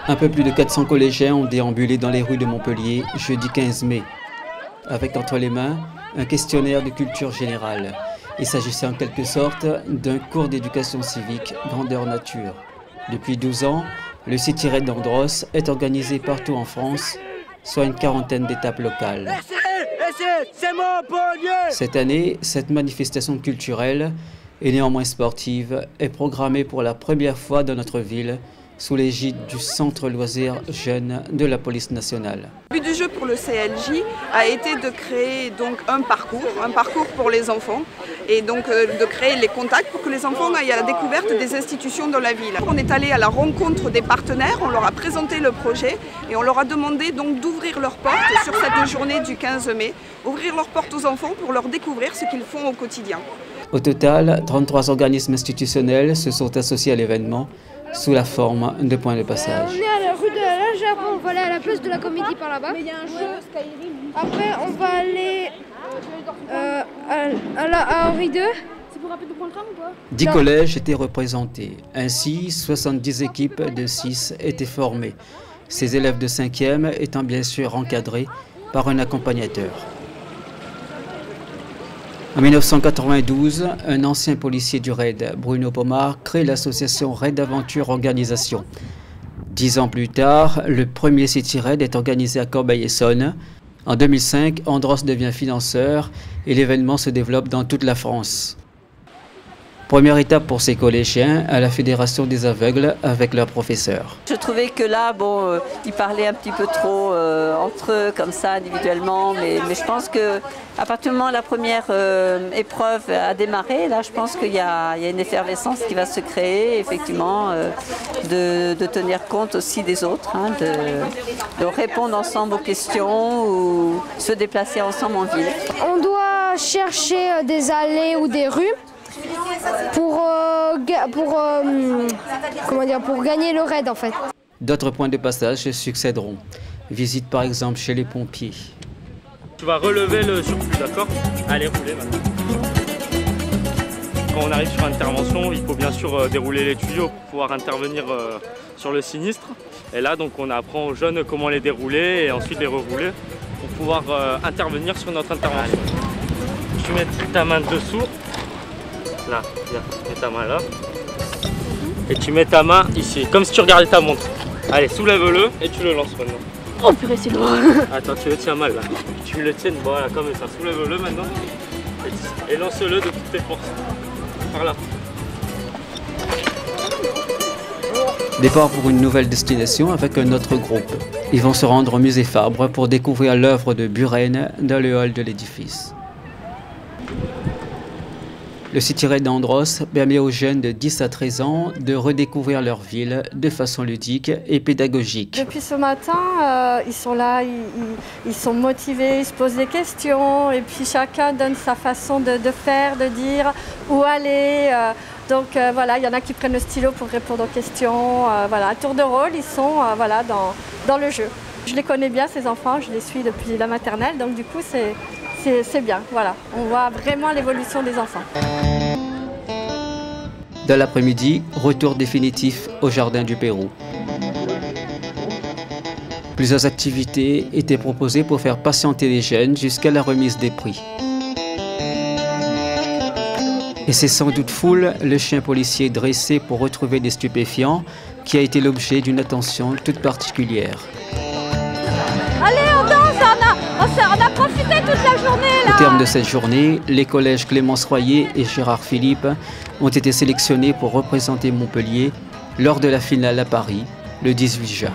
Un peu plus de 400 collégiens ont déambulé dans les rues de Montpellier jeudi 15 mai, avec entre les mains un questionnaire de culture générale. Il s'agissait en quelque sorte d'un cours d'éducation civique grandeur nature. Depuis 12 ans, le City Raid d'Andros est organisé partout en France, soit une quarantaine d'étapes locales. Cette année, cette manifestation culturelle et néanmoins sportive est programmée pour la première fois dans notre ville sous l'égide du Centre Loisirs Jeunes de la Police Nationale. Le but du jeu pour le CLJ a été de créer donc un parcours pour les enfants et donc de créer les contacts pour que les enfants aillent à la découverte des institutions dans la ville. On est allé à la rencontre des partenaires, on leur a présenté le projet et on leur a demandé donc d'ouvrir leurs portes sur cette journée du 15 mai, ouvrir leurs portes aux enfants pour leur découvrir ce qu'ils font au quotidien. Au total, 33 organismes institutionnels se sont associés à l'événement sous la forme de points de passage. On est à la rue de la Linge, après on va aller à la place de la Comédie par là-bas. Mais il y a un jeu Skyrim. Après on va aller à Henri II. C'est pour rappeler de prendre le tram ou pas? 10 collèges étaient représentés. Ainsi, 70 équipes de 6 étaient formées. Ces élèves de 5e étant bien sûr encadrés par un accompagnateur. En 1992, un ancien policier du RAID, Bruno Pomar, crée l'association RAID Aventure Organisation. 10 ans plus tard, le premier City Raid est organisé à Corbeil-Essonnes. En 2005, Andros devient financeur et l'événement se développe dans toute la France. Première étape pour ces collégiens à la Fédération des aveugles avec leurs professeurs. Je trouvais que là, ils parlaient un petit peu trop entre eux, comme ça, individuellement. Mais je pense qu'à partir du moment où la première épreuve a démarré, là, je pense qu'il y a une effervescence qui va se créer, effectivement, de tenir compte aussi des autres, hein, de répondre ensemble aux questions ou se déplacer ensemble en ville. On doit chercher des allées ou des rues pour gagner le raid en fait. D'autres points de passage succéderont. Visite par exemple chez les pompiers. Tu vas relever le surplus, d'accord? Allez, roulez maintenant. Quand on arrive sur intervention, il faut bien sûr dérouler les tuyaux pour pouvoir intervenir sur le sinistre. Et là, donc, on apprend aux jeunes comment les dérouler et ensuite les rerouler pour pouvoir intervenir sur notre intervention. Tu mets ta main dessous. Là, viens, mets ta main là. Et tu mets ta main ici, comme si tu regardais ta montre. Allez, soulève-le et tu le lances maintenant. Oh purée, c'est loin. Attends, tu le tiens mal là. Tu le tiens, voilà, comme ça. Soulève-le maintenant. Et lance-le de toutes tes forces. Par là. Départ pour une nouvelle destination avec un autre groupe. Ils vont se rendre au musée Fabre pour découvrir l'œuvre de Buren dans le hall de l'édifice. Le City Raid d'Andros permet aux jeunes de 10 à 13 ans de redécouvrir leur ville de façon ludique et pédagogique. Depuis ce matin, ils sont là, ils sont motivés, ils se posent des questions et puis chacun donne sa façon de faire, de dire où aller. Donc voilà, il y en a qui prennent le stylo pour répondre aux questions. Voilà, à tour de rôle, ils sont voilà, dans le jeu. Je les connais bien, ces enfants, je les suis depuis la maternelle, donc du coup c'est bien, voilà. On voit vraiment l'évolution des enfants. Dans l'après-midi, retour définitif au Jardin du Pérou. Plusieurs activités étaient proposées pour faire patienter les jeunes jusqu'à la remise des prix. Et c'est sans doute Foule, le chien policier dressé pour retrouver des stupéfiants, qui a été l'objet d'une attention toute particulière. Allez, on danse, on a profité toute la journée là. Au terme de cette journée, les collèges Clémence Royer et Gérard Philippe ont été sélectionnés pour représenter Montpellier lors de la finale à Paris le 18 juin.